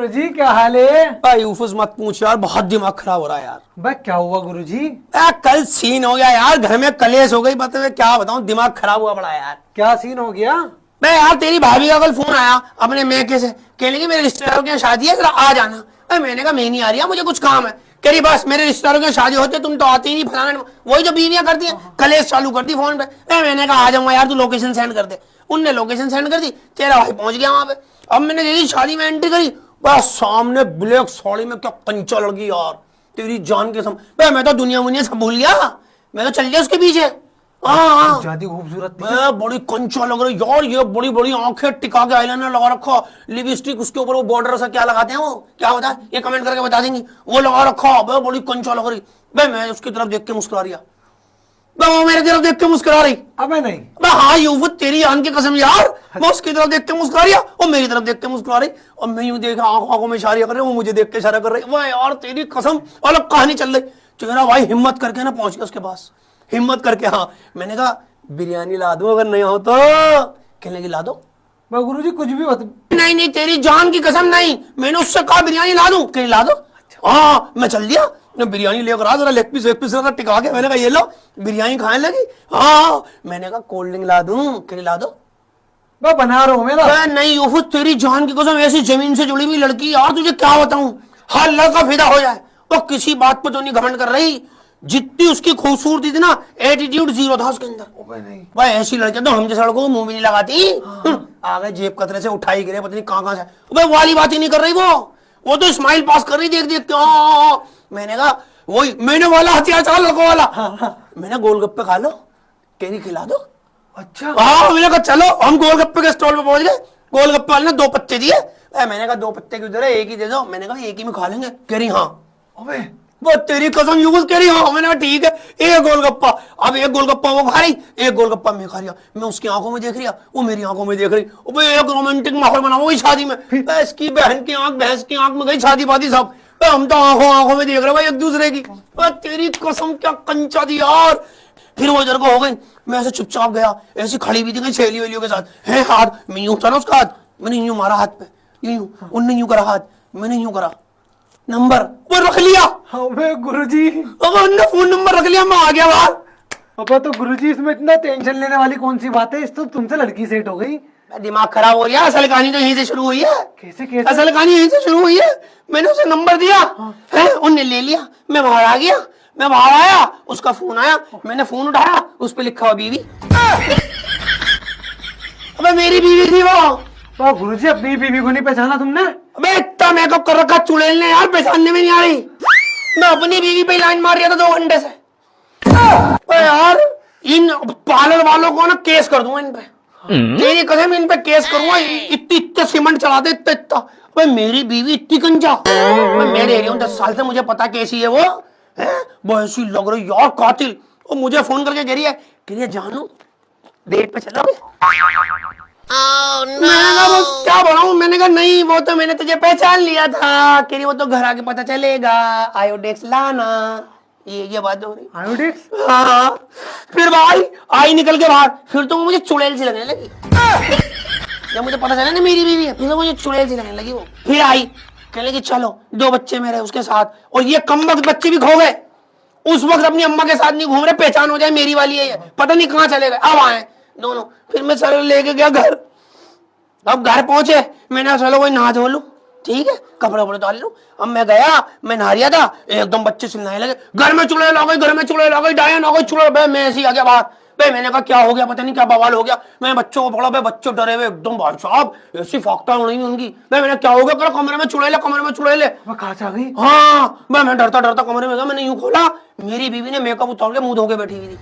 गुरुजी, क्या हाल है? भाई यूफुस मत पूछ यार, बहुत दिमाग खराब हो रहा है यार। भाई क्या हुआ गुरुजी? कल सीन हो गया यार, घर में कलेश हो गई। बता क्या बताऊं, दिमाग खराब हुआ बड़ा यार। क्या सीन हो गया? मैं यार, तेरी भाभी का कल फोन आया अपने मैके से, कहने लगी मेरे रिश्तेदारों के यहाँ शादी है, जरा आ जाना। भाई मैंने कहा मैं नहीं आ रही, मुझे कुछ काम है। कह रही बस मेरे रिश्तेदारों के यहाँ शादी होते तुम तो आते ही नहीं, फलाना। वही जो बीवियां करती है, कलेश चालू करती फोन पे। मैंने कहा आ जाऊंगा यार, तू लोकेशन सेंड कर दे। उनने लोकेशन सेंड कर दी, तेरा भाई पहुंच गया वहां पे। अब मैंने जैसी शादी में एंट्री करी, बस सामने ब्लैक साड़ी में क्या कंचा लड़की यार, तेरी जान के भाई मैं तो दुनिया मुनिया सब भूल गया, मैं तो चल गया उसके पीछे। हाँ ज्यादा खूबसूरत थी। बड़ी कंचा लग रही यार, ये बड़ी बड़ी आंखें टिका के आईलाइनर लगा रखा, लिपस्टिक उसके ऊपर वो बॉर्डर सा क्या लगाते हैं वो क्या होता है, ये कमेंट करके बता देंगी, वो लगा रखा। बड़ी कंचा लग रही। भाई मैं उसकी तरफ देख के मुस्कुरा रही, वो मेरी तरफ देख के मुस्कुरा रही। अब मैं नहीं। हाँ यूं तेरी आन की कसम यार, मैं उसकी तरफ देख के मुस्कुरा रही, और मेरी तरफ देख के मुस्कुरा रही, और मैं यूं देख आंखों में इशारा कर रही, वो मुझे देख के इशारा कर रही। वाह यार तेरी कसम, अलग कहानी चल रही। तेरा भाई हिम्मत करके ना पहुंच गया उसके पास, हिम्मत करके। हाँ मैंने कहा बिरयानी ला दो, अगर नहीं हो तो। कहने लगी ला दो। मैं गुरुजी कुछ भी बता। नहीं नहीं तेरी जान की कसम नहीं, मैंने उससे कहा बिरयानी ला दूं, कहीं ला दो। हाँ मैं चल दिया, बिरयानी लेकर आ, जरा लेग पीस टिका के। मैंने कहा ये लो बिरयानी खाने लगी। हाँ मैंने कहा कोल्ड ड्रिंक ला दूं, कहीं ला दो। मैं बना रहा हूँ मेरा। नहीं यूफुस तेरी जान की कसम, ऐसी जमीन से जुड़ी हुई लड़की यार, तुझे क्या बताऊं, हर लड़का फिदा हो जाए। वो किसी बात पर तो नहीं घमंड कर रही, जितनी उसकी खूबसूरती थी ना, एटीट्यूड जीरो था उसके अंदर। भाई ऐसी लड़कियां तो हम जैसे लड़कों को मुंह भी नहीं लगाती। आ गए जेब कतरे से उठाई गिरे, पता नहीं कहां से। भाई वाली बात ही नहीं कर रही, वो तो स्माइल पास कर रही देख देख के। मैंने कहा वही मैंने वाला हथियार चला लड़कों वाला। मैंने गोलगप्पे खा लो, केरी खिला दो। अच्छा हाँ मैंने कहा चलो, हम गोलगप्पे के स्टॉल पे पहुंच गए। गोलगप्पे वाले ने 2 पत्ते दिए। मैंने कहा 2 पत्ते की उधर है, एक ही दे दो। मैंने कहा एक ही में खा लेंगे। कह रही हाँ। अबे वो तेरी कसम यूं कह रही हाँ। मैंने कहा ठीक है, एक गोलगप्पा। अब एक गोलगप्पा वो खा रही, एक गोलगप्पा मैं खा रहा। मैं उसकी आंखों में देख रही, वो मेरी आंखों में देख रही। एक रोमांटिक माहौल बना वही शादी में। इसकी बहन की आंख भैंस की आंख में गई, शादी बादी सब। हम तो आंखों में देख रहे भाई एक दूसरे की। तेरी कसम क्या कंचा दी यार। फिर वो इधर को हो गई, मैं ऐसे चुपचाप गया, ऐसी खड़ी भी थी कहीं सहेली वेलियों के साथ है। हाथ मैं यूं था ना उसका हाथ, मैंने यूं मारा हाथ पे, यूं उनने यूं करा हाथ, मैंने यूं करा, नंबर वो रख लिया। अबे गुरुजी, अब उनने फोन नंबर रख लिया, मैं आ गया बाहर। अब तो गुरुजी इसमें इतना टेंशन लेने वाली कौन सी बात है, इस तो तुमसे लड़की सेट हो गई। दिमाग खराब हो गया, असल कहानी तो यहीं से शुरू हुई है। कैसे कैसे? असल कहानी यहीं से शुरू हुई है। मैंने उसे नंबर दिया है, उनने ले लिया, मैं बाहर आ गया। मैं बाहर आया, उसका फोन आया, मैंने फोन उठाया, उस पर लिखा हुआ बीवी। अबे मेरी बीवी थी वो। तो गुरुजी अपनी बीवी को नहीं पहचाना तुमने? अबे इतना मेकअप कर रखा चुड़ैल ने यार, पहचानने में नहीं आ रही। मैं अपनी बीवी पे लाइन मार रहा था 2 घंटे से। यार इन पार्लर वालों को ना केस कर दूंगा इन पे, तेरी कसम इन पे केस करूंगा। इतने सीमेंट चलाते इतना। भाई मेरी बीवी इतनी कंजा, मैं रह रही हूँ 10 साल से, मुझे पता कैसी है वो है। वो ऐसी लग रही यार कातिल। वो मुझे फोन करके कह रही है जानू डेट पे चलोगे? मैंने कहा वो क्या बोला, मैंने कहा नहीं वो तो मैंने तुझे पहचान लिया था। कह रही वो तो घर आके पता चलेगा, आयोडेक्स लाना। ये बात हो रही। आयोडेक्स? हाँ। फिर भाई आई निकल के बाहर, फिर तो मुझे चुड़ैल सी लगने लगी। जब मुझे पता चला ना मेरी बीवी है, फिर तो मुझे चुड़ैल सी लगने लगी वो। फिर आई कहने लगी चलो, 2 बच्चे मेरे उसके साथ, और ये कमबख्त बच्चे भी खो गए। उस वक्त अपनी अम्मा के साथ नहीं घूम रहे, पहचान हो जाए मेरी वाली है, पता नहीं कहाँ चले गए। अब आए दोनों। फिर मैं सर लेके गया घर। अब घर पहुंचे, मैंने चलो कोई नहा धो लूं, ठीक है कपड़े वपड़े डाल लूं। अब मैं गया, मैं नहा रिया था, एकदम बच्चे चिल्लाने लगे घर में चुड़ैल आ गई, घर में चुड़ैल आ गई, डायन आ गई चुड़ैल। मैं ऐसे ही आ गया बाहर। भाई मैंने कहा क्या हो गया, पता नहीं क्या बवाल हो गया। मैं बच्चों को पकड़ा, भाई बच्चे डरे हुए एकदम, भाई साहब ऐसी फाकता उड़ी उनकी। भाई मैंने क्या हो गया, कमरे में चुड़ैल, कमरे में चुड़ैल। कहाँ से आ गई? हाँ मैं डरता डरता कमरे में गया, मैंने यूं खोला, मेरी बीवी ने मेकअप उतार के मुंह धो के बैठी हुई थी।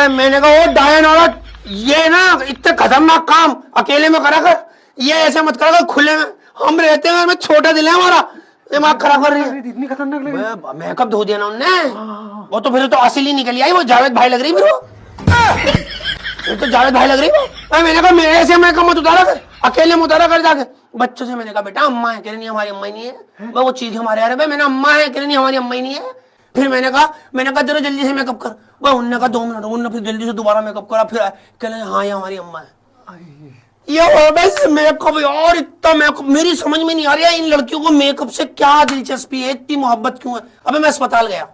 मैंने कहा वो डायन औरत, ये ना इतने खतरनाक काम अकेले में करा कर, ये ऐसे मत करा कर खुले में, हम रहते हैं, मैं छोटा दिल है हमारा, दिमाग खराब कर रही है। इतनी खतरनाक लगी? मेकअप धो दिया ना उनने। वो तो फिर तो असली निकली आई, वो जावेद भाई लग रही फिर वो तो जावेद भाई लग रही वो। मैंने कहा मेरे ऐसे मेकअप मत उतारा कर, अकेले में उतारा कर जाके बच्चों से। मैंने कहा बेटा अम्मा है, कह रही नहीं हमारी अम्मा ही नहीं है। वो चीज हमारे यार है, मैंने अम्मा है, कह रही नहीं हमारी अम्मा ही नहीं है। फिर मैंने कहा जरा जल्दी से मेकअप कर। वह उनने कहा 2 मिनट। उनने फिर जल्दी से दोबारा मेकअप करा, फिर कह रहे हाँ ये हमारी अम्मा है। ये हो बस मेकअप यार, इतना मेकअप मेरी समझ में नहीं आ रहा है इन लड़कियों को मेकअप से क्या दिलचस्पी है, इतनी मोहब्बत क्यों है। अबे मैं अस्पताल गया,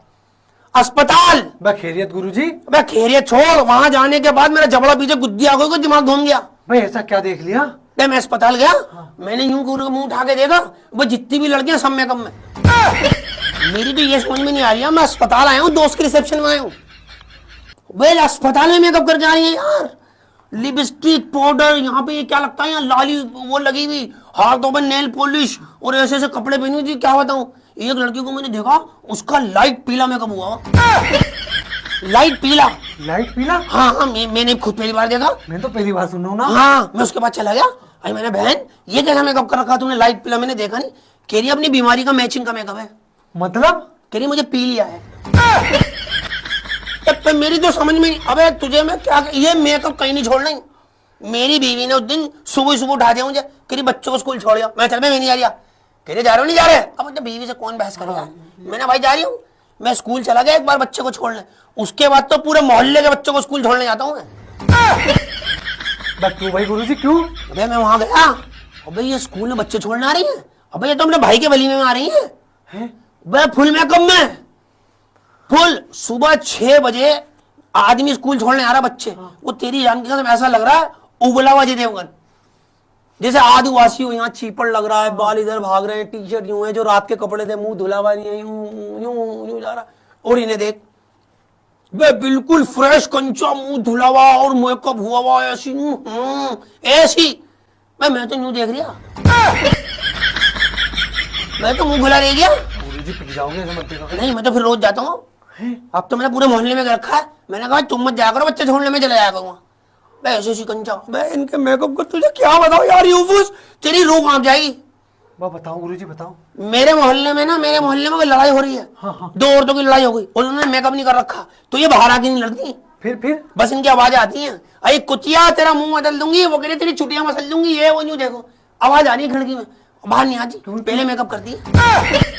अस्पताल। भाई खैरियत गुरुजी? अबे खैरियत छोड़, वहां जाने के बाद मेरा जबड़ा पीछे गुद्दी आ गई, दिमाग घूम गया। भाई ऐसा क्या देख लिया? मैं अस्पताल गया, मैंने यूं मुंह उठा के देखा, वो जितनी भी लड़कियां सब मेकअप में। मेरी तो ये समझ में नहीं आ रही है, मैं अस्पताल आया हूँ, दोस्त के रिसेप्शन में आया हूँ, वे अस्पताल में मेकअप करके आ रही है यार। लिपस्टिक पाउडर, यहाँ पे ये क्या लगता है, यहाँ लाली वो लगी हुई, हाथों पे नेल पॉलिश और ऐसे ऐसे कपड़े पहनी हुई थी। क्या बताऊं, एक लड़की को मैंने देखा, उसका लाइट पीला मेकअप हुआ। लाइट पीला? लाइट पीला? हाँ हाँ, मैंने खुद पहली बार देखा। मैं तो पहली बार सुन रहा हूँ ना। हाँ, मैं उसके बाद चला गया, अरे मैंने बहन ये कैसा मेकअप कर रखा तुमने, लाइट पीला मैंने देखा नहीं। कह रही अपनी बीमारी का मैचिंग का मेकअप है। मतलब? कह रही मुझे पी लिया है। तो मेरी तो समझ में नहीं, अबे तुझे मैं क्या, ये मेकअप कहीं नहीं छोड़ना ही। मेरी बीवी ने उस दिन सुबह सुबह उठा दिया मुझे, कह रही बच्चों को स्कूल छोड़ दिया। मैं चल मैं नहीं जा रहा। कह रही जा रहे हो नहीं जा रहे? अब तो बीवी से कौन बहस करेगा। मैंने भाई जा रही हूँ, मैं स्कूल चला गया एक बार बच्चे को छोड़ने, उसके बाद तो पूरे मोहल्ले के बच्चों को स्कूल छोड़ने जाता हूँ मैं। बट क्यों भाई गुरुजी क्यों? अबे मैं वहां गया, अबे ये स्कूल में बच्चे छोड़ने आ रही है, अबे ये तो अपने भाई के वलीमे में आ रही है। वह फुल मेकअप में, फुल सुबह 6 बजे आदमी स्कूल छोड़ने आ रहा बच्चे। वो तेरी जान की कसम ऐसा लग रहा है उबला हुआ अजय देवगन, जैसे आदिवासी हो, यहाँ चीपड़ लग रहा है, बाल इधर भाग रहे हैं, टी शर्ट यूं है, जो रात के कपड़े थे मुंह धुला हुआ नहीं है, यूं यूं यूं जा रहा। और इन्हें देख, वे बिल्कुल फ्रेश कंचा, मुंह धुला हुआ और मेकअप हुआ हुआ ऐसी ऐसी। मैं तो यूं देख रहा, मैं तो मुंह खुला रह गया। गुरुजी पिट जाओगे ऐसे मत देखो। नहीं, मैं तो फिर रोज जाता हूँ। अब तो मैंने पूरे मोहल्ले में रखा है, मैंने कहा तुम मत जाया करो, बच्चे छोड़ने में चले जाया करूंगा। मैं ऐसी कंचा, मैं इनके मेकअप को तुझे क्या बताओ यार, यूफुस तेरी रूह कांप जाएगी। बताओ गुरुजी बताओ। मेरे मोहल्ले में कोई लड़ाई हो रही है। हाँ। 2 औरतों की लड़ाई हो गई, उन्होंने मेकअप नहीं कर रखा, तो ये बाहर आके नहीं लड़ती। फिर बस इनकी आवाज आती है, अरे कुचिया तेरा मुंह बदल दूंगी, वो कह रही तेरी चुटियां मसल दूंगी, ये वो न्यू। देखो आवाज आ रही है खिड़की में, बाहर नहीं आती, पहले मेकअप करती है।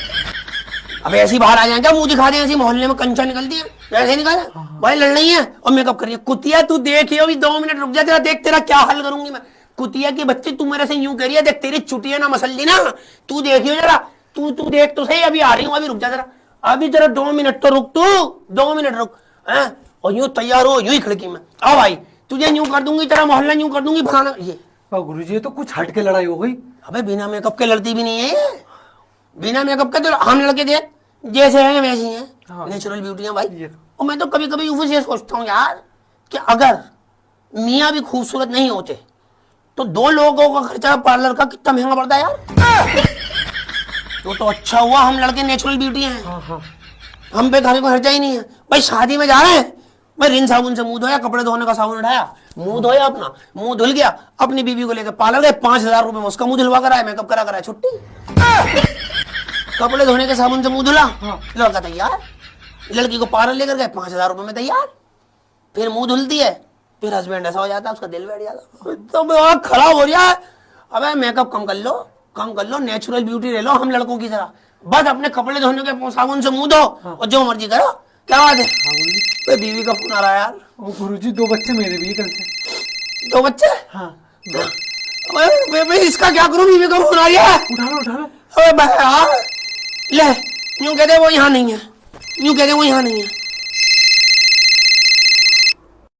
अब ऐसी बाहर आ जाए क्या, मुंह दिखा दे, ऐसी मोहल्ले में कंचा निकलती है, ऐसे निकाले भाई लड़ रही है और मेकअप कर रही है। कुतिया तू देख, अभी 2 मिनट रुक जा, तेरा देख तेरा क्या हल करूंगी मैं। कुतिया की बच्ची तू मेरे से यूं कह रही है, देख तेरी चुटिया ना मसल दी ना, तू देखियो जरा, तू देख तो सही, अभी आ रही हूँ, अभी रुक जा जरा, अभी जरा 2 मिनट तो रुक, तू 2 मिनट रुक है। और यूं तैयार हो, यूं ही खिड़की में आओ भाई, तुझे यूं कर दूंगी, तेरा मोहल्ला यूं कर दूंगी, फलाना ये। गुरुजी ये तो कुछ हट के लड़ाई हो गई। अबे बिना मेकअप के लड़ती भी नहीं है, बिना मेकअप के तो हम लड़के देख जैसे हैं वैसी हैं, नेचुरल ब्यूटी है भाई। और मैं तो कभी कभी यूं से सोचता हूँ यार कि अगर मियाँ भी खूबसूरत नहीं होते तो 2 लोगों का खर्चा पार्लर का कितना महंगा पड़ता है यार। तो अच्छा हुआ हम लड़के नेचुरल ब्यूटी हैं, हम पे घर का खर्चा ही नहीं है भाई। शादी में जा रहे हैं, मैं रिन साबुन से मुंह धोया, कपड़े धोने का साबुन उठाया, मुंह धोया, अपना मुंह धुल गया, अपनी बीवी को लेकर पार्लर गए, 5000 रुपए में उसका मुंह धुलवा कराया, मेकअप करा छुट्टी। कपड़े धोने के साबुन से मुंह धुला, लड़का तैयार, लड़की को पार्लर लेकर गए, 5000 रुपए में तैयार। फिर मुंह धुलती है, फिर हस्बैंड ऐसा हो जाता है, उसका दिल बैठ जाता, तो खराब हो रहा है। अबे मेकअप कम कर लो, नेचुरल ब्यूटी ले लो हम लड़कों की तरह, बस अपने कपड़े धोने के साबुन से मुंह धो और जो मर्जी करो। क्या बात है? बीवी का फोन आ रहा है यार। गुरुजी 2 बच्चे मेरे भी कल से। 2 बच्चे? हाँ। मैं इसका क्या करूं, बीवी का फोन आ रहा है। उठा लो। अबे यार ले, यूं कहते वो यहाँ नहीं है, यूं कहते वो यहाँ नहीं है।